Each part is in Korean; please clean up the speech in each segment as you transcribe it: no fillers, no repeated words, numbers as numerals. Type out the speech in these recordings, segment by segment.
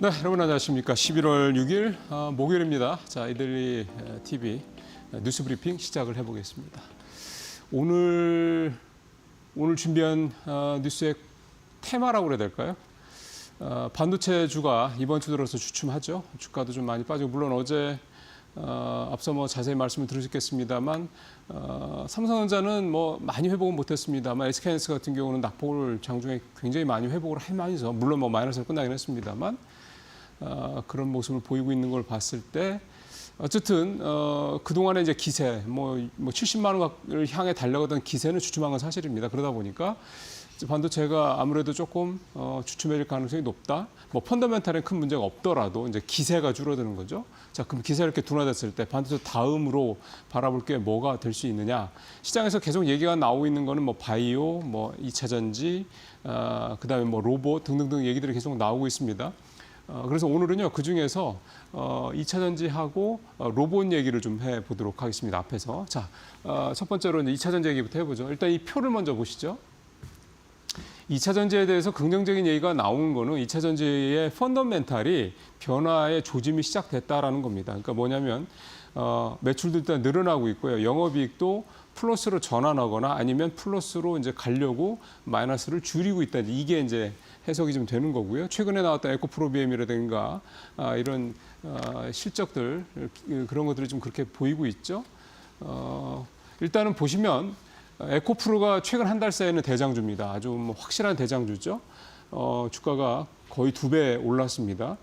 네, 여러분 안녕하십니까. 11월 6일 목요일입니다. 자, 이들리 TV 뉴스 브리핑 시작을 해보겠습니다. 오늘 준비한 뉴스의 테마라고 그래야 될까요? 반도체주가 이번 주 들어서 주춤하죠. 주가도 좀 많이 빠지고, 물론 어제 앞서 자세히 말씀을 드리겠습니다만 삼성전자는 많이 회복은 못했습니다만 SK하이닉스 같은 경우는 낙폭을 장중에 굉장히 많이 회복을 하면서, 물론 마이너스로 끝나긴 했습니다만 그런 모습을 보이고 있는 걸 봤을 때 어쨌든 그동안의 이제 기세 70만 원을 향해 달려가던 기세는 주춤한 건 사실입니다. 그러다 보니까 반도체가 아무래도 조금 주춤해질 가능성이 높다. 펀더멘탈에 큰 문제가 없더라도 이제 기세가 줄어드는 거죠. 자, 그럼 기세가 이렇게 둔화됐을 때 반도체 다음으로 바라볼 게 뭐가 될 수 있느냐? 시장에서 계속 얘기가 나오고 있는 거는 바이오, 2차 전지, 그다음에 로봇 등등등 얘기들이 계속 나오고 있습니다. 그래서 오늘은요, 그 중에서 2차 전지하고 로봇 얘기를 좀 해보도록 하겠습니다. 앞에서. 자, 첫 번째로 이제 2차 전지 얘기부터 해보죠. 일단 이 표를 먼저 보시죠. 2차 전지에 대해서 긍정적인 얘기가 나온 거는 2차 전지의 펀더멘탈이 변화의 조짐이 시작됐다라는 겁니다. 그러니까 뭐냐면 매출도 일단 늘어나고 있고요. 영업이익도 플러스로 전환하거나 아니면 플러스로 이제 가려고 마이너스를 줄이고 있다. 이게 이제 해석이 좀 되는 거고요. 최근에 나왔던 에코프로비엠이라든가 이런 실적들, 그런 것들이 좀 그렇게 보이고 있죠. 일단은 보시면 에코프로가 최근 한 달 사이에는 대장주입니다. 아주 확실한 대장주죠. 주가가 거의 2배 올랐습니다.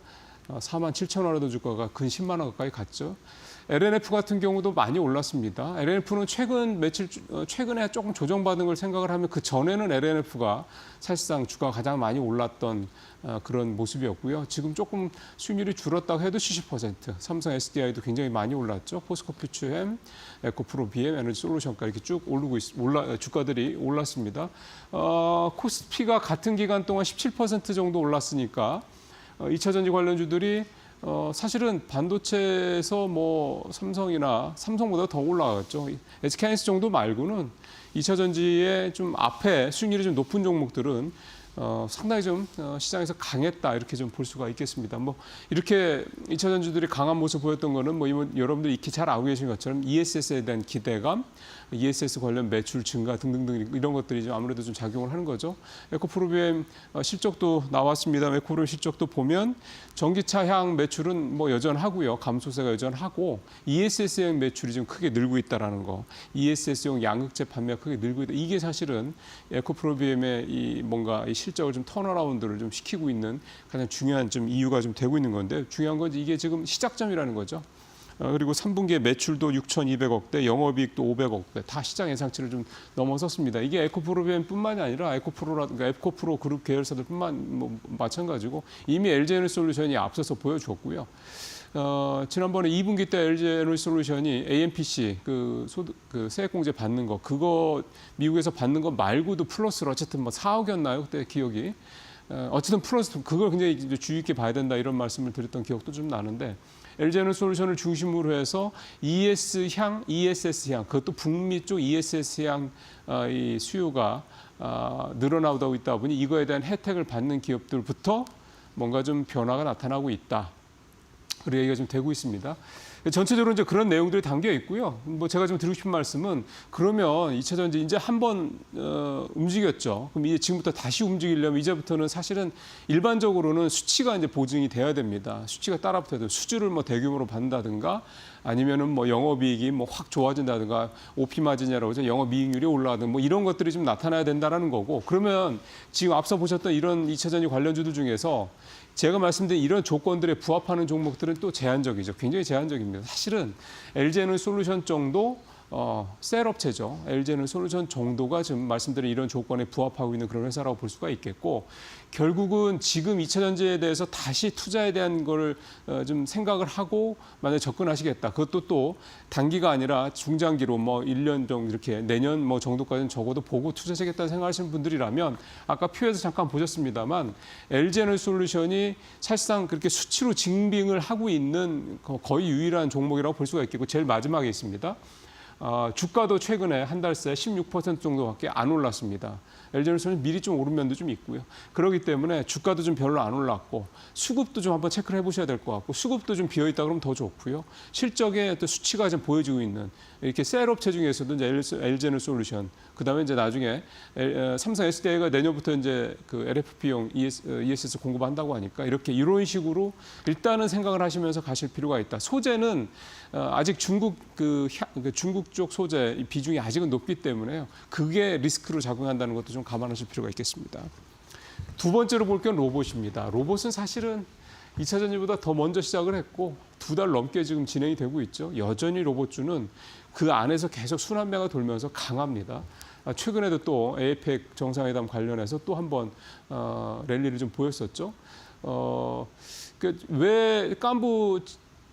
47,000원이던 주가가 근 10만 원 가까이 갔죠. LNF 같은 경우도 많이 올랐습니다. LNF는 최근에 조금 조정받은 걸 생각을 하면 그 전에는 LNF가 사실상 주가가 가장 많이 올랐던 그런 모습이었고요. 지금 조금 수익률이 줄었다고 해도 70%, 삼성 SDI도 굉장히 많이 올랐죠. 포스코 퓨처엠, 에코프로 BM, 에너지솔루션까지 이렇게 쭉 주가들이 올랐습니다. 코스피가 같은 기간 동안 17% 정도 올랐으니까 2차 전지 관련주들이 사실은 반도체에서 삼성보다 더 올라갔죠. SK하이닉스 정도 말고는 2차 전지의 좀 앞에 수익률이 좀 높은 종목들은 상당히 좀 시장에서 강했다, 이렇게 좀 볼 수가 있겠습니다. 이렇게 2차 전지들이 강한 모습 보였던 거는 여러분들이 익히 잘 알고 계신 것처럼 ESS에 대한 기대감, ESS 관련 매출 증가 등등등 이런 것들이 좀 아무래도 좀 작용을 하는 거죠. 에코프로비엠 실적도 나왔습니다. 에코프로비엠 실적도 보면 전기차향 매출은 여전하고요. 감소세가 여전하고 ESS형 매출이 좀 크게 늘고 있다라는 거. ESS용 양극재 판매가 크게 늘고 있다. 이게 사실은 에코프로비엠의 이 실적을 좀 턴어라운드를 좀 시키고 있는 가장 중요한 좀 이유가 좀 되고 있는 건데, 중요한 건 이게 지금 시작점이라는 거죠. 그리고 3분기에 매출도 6,200억대, 영업이익도 500억대, 다 시장 예상치를 좀 넘어섰습니다. 이게 에코프로비엠뿐만이 아니라 에코프로 그룹 계열사들뿐만 마찬가지고 이미 LG에너지솔루션이 앞서서 보여줬고요. 지난번에 2분기 때 LG에너지솔루션이 AMPC 그 세액공제 받는 거, 그거 미국에서 받는 거 말고도 플러스로 어쨌든 4억이었나요? 그때 기억이. 어쨌든 플러스, 그걸 굉장히 주의 있게 봐야 된다, 이런 말씀을 드렸던 기억도 좀 나는데, LG에너지솔루션을 중심으로 해서 ESS향, 그것도 북미 쪽 ESS향 이 수요가 늘어나고 있다 보니 이거에 대한 혜택을 받는 기업들부터 뭔가 좀 변화가 나타나고 있다. 그런 얘기가 좀 되고 있습니다. 전체적으로 이제 그런 내용들이 담겨 있고요. 제가 좀 드리고 싶은 말씀은, 그러면 2차 전지 이제 한번 움직였죠. 그럼 이제 지금부터 다시 움직이려면 이제부터는 사실은 일반적으로는 수치가 이제 보증이 돼야 됩니다. 수치가 따라붙어야 돼요. 수주를 대규모로 받는다든가 아니면은 영업이익이 확 좋아진다든가 OP 마진이라고 하죠. 영업이익률이 올라가든 이런 것들이 좀 나타나야 된다라는 거고, 그러면 지금 앞서 보셨던 이런 2차 전지 관련주들 중에서 제가 말씀드린 이런 조건들에 부합하는 종목들은 또 제한적이죠. 굉장히 제한적입니다. 사실은 LG에너지솔루션 정도 셀업체죠. LG에너지솔루션 정도가 지금 말씀드린 이런 조건에 부합하고 있는 그런 회사라고 볼 수가 있겠고, 결국은 지금 2차 전지에 대해서 다시 투자에 대한 걸 좀 생각을 하고 만약에 접근하시겠다. 그것도 또 단기가 아니라 중장기로 1년 정도 이렇게 내년 정도까지는 적어도 보고 투자하겠다 생각하시는 분들이라면, 아까 표에서 잠깐 보셨습니다만 LG에너지솔루션이 사실상 그렇게 수치로 증빙을 하고 있는 거의 유일한 종목이라고 볼 수가 있겠고, 제일 마지막에 있습니다. 주가도 최근에 한 달 새 16% 정도밖에 안 올랐습니다. LG에너지솔루션이 미리 좀 오른 면도 좀 있고요. 그렇기 때문에 주가도 좀 별로 안 올랐고 수급도 좀 한번 체크를 해보셔야 될 것 같고 수급도 좀 비어있다 그러면 더 좋고요. 실적의 또 수치가 좀 보여지고 있는 이렇게 셀 업체 중에서도 이제 LG에너지솔루션 그다음에 이제 나중에 삼성 SDI가 내년부터 이제 그 LFP용 ESS 공급한다고 하니까 이렇게 이런 식으로 일단은 생각을 하시면서 가실 필요가 있다. 소재는 아직 중국 중국 쪽 소재 비중이 아직은 높기 때문에요. 그게 리스크로 작용한다는 것도 좀 감안하실 필요가 있겠습니다. 두 번째로 볼 건 로봇입니다. 로봇은 사실은 2차 전지보다 더 먼저 시작을 했고 2달 넘게 지금 진행이 되고 있죠. 여전히 로봇주는 그 안에서 계속 순환매가 돌면서 강합니다. 최근에도 또 에이펙 정상회담 관련해서 또 한번 랠리를 좀 보였었죠. 왜 깐부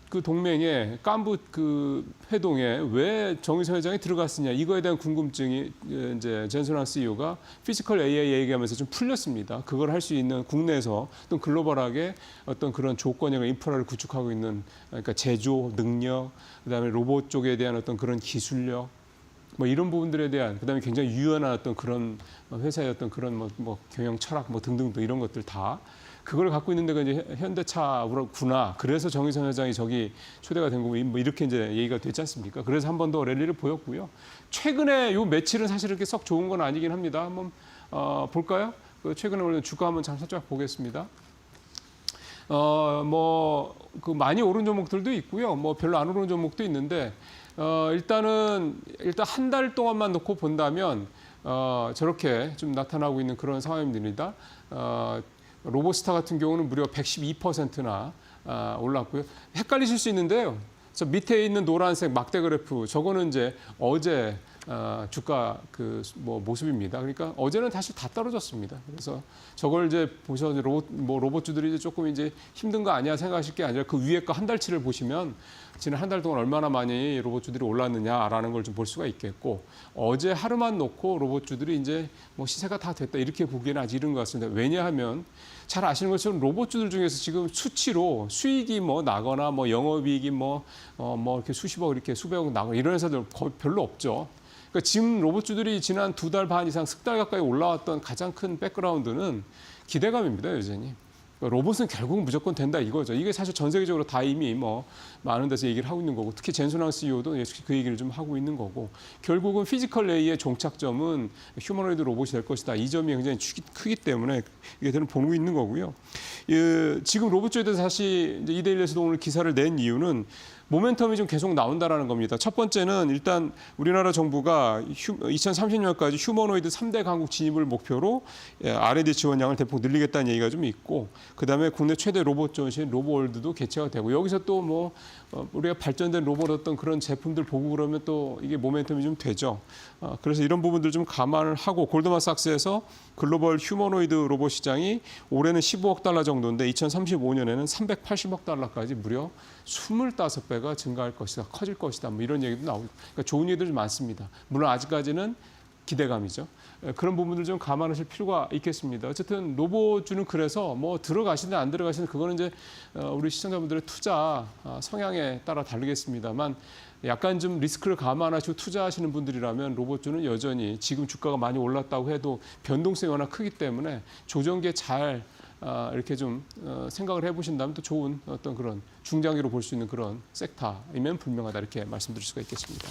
그 동맹에 깐부 그 회동에 왜 정의선 회장이 들어갔느냐 이거에 대한 궁금증이 이제 젠슨 황 CEO가 피지컬 AI 얘기하면서 좀 풀렸습니다. 그걸 할 수 있는 국내에서 또 글로벌하게 어떤 그런 조건이나 인프라를 구축하고 있는 그러니까 제조 능력, 그다음에 로봇 쪽에 대한 어떤 그런 기술력. 뭐 이런 부분들에 대한 그다음에 굉장히 유연한 어떤 그런 회사의 어떤 그런 뭐 경영 철학 뭐 등등등 이런 것들 다 그걸 갖고 있는 데가 이제 현대차구나. 그래서 정의선 회장이 저기 초대가 된 거고 뭐 이렇게 이제 얘기가 됐지 않습니까? 그래서 한 번 더 랠리를 보였고요. 최근에 요 며칠은 사실 이렇게 썩 좋은 건 아니긴 합니다. 한번 볼까요? 그 최근에 오른 주가 한번 살짝 보겠습니다. 그 많이 오른 종목들도 있고요. 뭐 별로 안 오른 종목도 있는데 일단 한 달 동안만 놓고 본다면 저렇게 좀 나타나고 있는 그런 상황입니다. 로보스타 같은 경우는 무려 112%나 올랐고요. 헷갈리실 수 있는데요. 저 밑에 있는 노란색 막대 그래프 저거는 이제 어제 주가 모습입니다. 그러니까 어제는 다시 다 떨어졌습니다. 그래서 저걸 이제 보셔서 로봇주들이 이제 조금 이제 힘든 거 아니야 생각하실 게 아니라 그 위에 거 한 달치를 보시면 지난 한 달 동안 얼마나 많이 로봇주들이 올랐느냐라는 걸 좀 볼 수가 있겠고 어제 하루만 놓고 로봇주들이 이제 뭐 시세가 다 됐다 이렇게 보기에는 아직 이른 것 같습니다. 왜냐하면 잘 아시는 것처럼 로봇주들 중에서 지금 수치로 수익이 뭐 나거나 뭐 영업이익이 뭐 이렇게 수십억 이렇게 수백억 나거나 이런 회사들 거의 별로 없죠. 그러니까 지금 로봇주들이 지난 2달 반 이상 석 달 가까이 올라왔던 가장 큰 백그라운드는 기대감입니다, 여전히. 로봇은 결국은 무조건 된다 이거죠. 이게 사실 전 세계적으로 다 이미 뭐 많은 데서 얘기를 하고 있는 거고 특히 젠슨 황 CEO도 그 얘기를 좀 하고 있는 거고 결국은 피지컬 AI의 종착점은 휴머노이드 로봇이 될 것이다. 이 점이 굉장히 크기 때문에 이게 저는 보고 있는 거고요. 지금 로봇주에 대해서 사실 이데일리에서도 오늘 기사를 낸 이유는 모멘텀이 좀 계속 나온다라는 겁니다. 첫 번째는 일단 우리나라 정부가 2030년까지 휴머노이드 3대 강국 진입을 목표로 R&D 지원량을 대폭 늘리겠다는 얘기가 좀 있고 그다음에 국내 최대 로봇 전시인 로보월드도 개최가 되고 여기서 또 뭐 우리가 발전된 로봇 어떤 그런 제품들 보고 그러면 또 이게 모멘텀이 좀 되죠. 그래서 이런 부분들 좀 감안을 하고 골드만삭스에서 글로벌 휴머노이드 로봇 시장이 올해는 15억 달러 정도인데 2035년에는 380억 달러까지 무려 25배가 증가할 것이다, 커질 것이다, 뭐 이런 얘기도 나오고, 그러니까 좋은 얘기들이 많습니다. 물론 아직까지는 기대감이죠. 그런 부분들 좀 감안하실 필요가 있겠습니다. 어쨌든 로봇주는 그래서 뭐 들어가시든 안 들어가시든 그거는 이제 우리 시청자분들의 투자 성향에 따라 다르겠습니다만 약간 좀 리스크를 감안하시고 투자하시는 분들이라면 로봇주는 여전히 지금 주가가 많이 올랐다고 해도 변동성이 워낙 크기 때문에 조정기에 잘 이렇게 좀 생각을 해보신다면 또 좋은 어떤 그런 중장기로 볼 수 있는 그런 섹터이면 분명하다 이렇게 말씀드릴 수가 있겠습니다.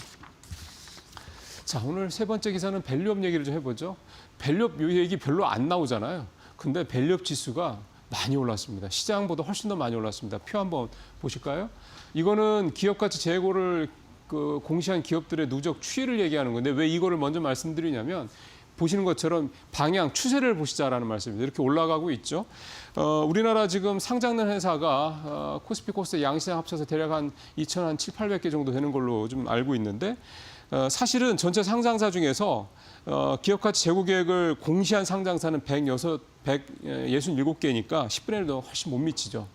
자, 오늘 세 번째 기사는 밸류업 얘기를 좀 해보죠. 밸류업 이 얘기 별로 안 나오잖아요. 근데 밸류업 지수가 많이 올랐습니다. 시장보다 훨씬 더 많이 올랐습니다. 표 한번 보실까요? 이거는 기업 가치 재고를 공시한 기업들의 누적 추이를 얘기하는 건데 왜 이거를 먼저 말씀드리냐면 보시는 것처럼 방향, 추세를 보시자라는 말씀입니다. 이렇게 올라가고 있죠. 우리나라 지금 상장된 회사가 코스피 코스닥 양시장 합쳐서 대략 한 2,700개 정도 되는 걸로 좀 알고 있는데 사실은 전체 상장사 중에서 기업 가치 재고 계획을 공시한 상장사는 167개니까 10분의 1도 훨씬 못 미치죠.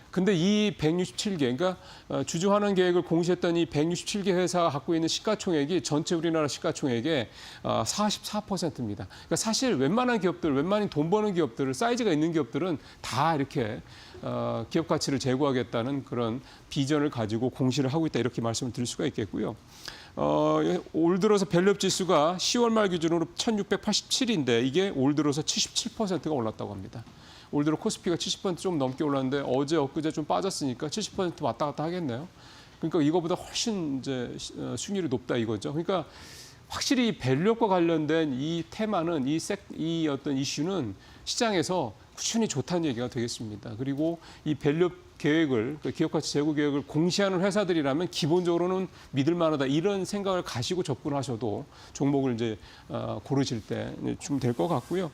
근데 이 167개, 그러니까 주주 환원 계획을 공시했던 이 167개 회사가 갖고 있는 시가총액이 전체 우리나라 시가총액의 44%입니다. 그러니까 사실 웬만한 기업들, 웬만한 돈 버는 기업들, 사이즈가 있는 기업들은 다 이렇게 기업 가치를 제고하겠다는 그런 비전을 가지고 공시를 하고 있다 이렇게 말씀을 드릴 수가 있겠고요. 올 들어서 밸류업 지수가 10월 말 기준으로 1687인데 이게 올 들어서 77%가 올랐다고 합니다. 올 들어 코스피가 70%좀 넘게 올랐는데 어제 엊그제 좀 빠졌으니까 70% 왔다 갔다 하겠네요. 그러니까 이거보다 훨씬 이제 수익률이 높다 이거죠. 그러니까 확실히 밸류업과 관련된 이 테마는 이 어떤 이슈는 시장에서 꾸준히 좋다는 얘기가 되겠습니다. 그리고 이 밸류업 계획을 기업 가치 제고 계획을 공시하는 회사들이라면 기본적으로는 믿을 만하다 이런 생각을 가지고 접근하셔도 종목을 이제 고르실 때 좀 될 것 같고요.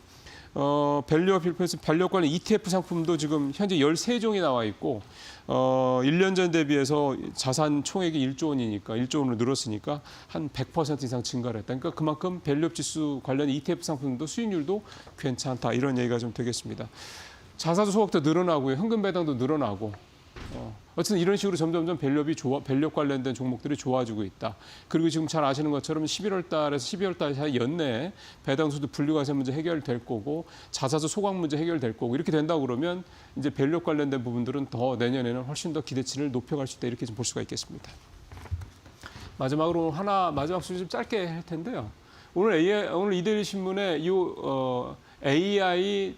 밸류업 필프에서 밸류업 관련 ETF 상품도 지금 현재 13종이 나와 있고 1년 전 대비해서 자산 총액이 1조 원이니까 1조 원으로 늘었으니까 한 100% 이상 증가를 했다. 그러니까 그만큼 밸류업 지수 관련 ETF 상품도 수익률도 괜찮다. 이런 얘기가 좀 되겠습니다. 자사주 소각도 늘어나고요. 현금 배당도 늘어나고 어쨌든 이런 식으로 점점점 밸류업 관련된 종목들이 좋아지고 있다. 그리고 지금 잘 아시는 것처럼 11월 달에서 12월 달 사이 연내에 배당수도 분류과세 문제 해결될 거고 자사주 소각 문제 해결될 거고 이렇게 된다고 그러면 이제 밸류업 관련된 부분들은 더 내년에는 훨씬 더 기대치를 높여갈 수 있다. 이렇게 좀 볼 수가 있겠습니다. 마지막으로 마지막 수준 좀 짧게 할 텐데요. 오늘 이데일리 신문에 AI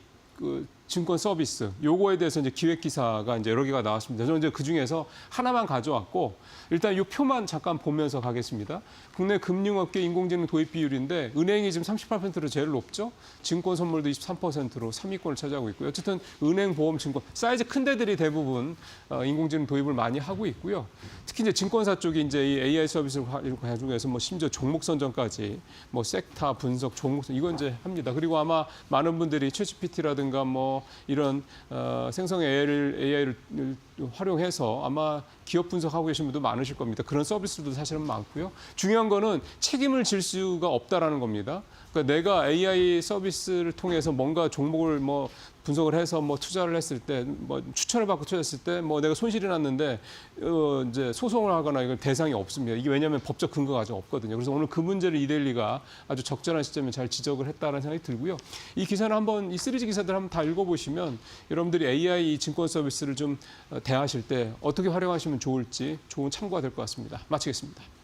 증권 서비스 요거에 대해서 이제 기획 기사가 이제 여러 개가 나왔습니다. 저는 이제 그 중에서 하나만 가져왔고 일단 이 표만 잠깐 보면서 가겠습니다. 국내 금융업계 인공지능 도입 비율인데 은행이 지금 38%로 제일 높죠. 증권 선물도 23%로 3위권을 차지하고 있고요. 어쨌든 은행, 보험, 증권 사이즈 큰 데들이 대부분 인공지능 도입을 많이 하고 있고요. 특히 이제 증권사 쪽이 이제 이 AI 서비스를 가지고 해서 뭐 심지어 종목 선정까지 뭐 섹터 분석, 종목 이건 이제 합니다. 그리고 아마 많은 분들이 챗GPT라든가 뭐 이런 생성 AI를 활용해서 아마 기업 분석하고 계신 분도 많으실 겁니다. 그런 서비스도 사실은 많고요. 중요한 거는 책임을 질 수가 없다라는 겁니다. 그러니까 내가 AI 서비스를 통해서 뭔가 종목을 뭐 분석을 해서 뭐 투자를 했을 때, 뭐 추천을 받고 투자했을 때, 뭐 내가 손실이 났는데 이제 소송을 하거나 이건 대상이 없습니다. 이게 왜냐하면 법적 근거가 아직 없거든요. 그래서 오늘 그 문제를 이데일리가 아주 적절한 시점에 잘 지적을 했다는 생각이 들고요. 이 기사는 한번 이 시리즈 기사들 한번 다 읽어보시면 여러분들이 AI 증권 서비스를 좀 대하실 때 어떻게 활용하시면 좋을지 좋은 참고가 될 것 같습니다. 마치겠습니다.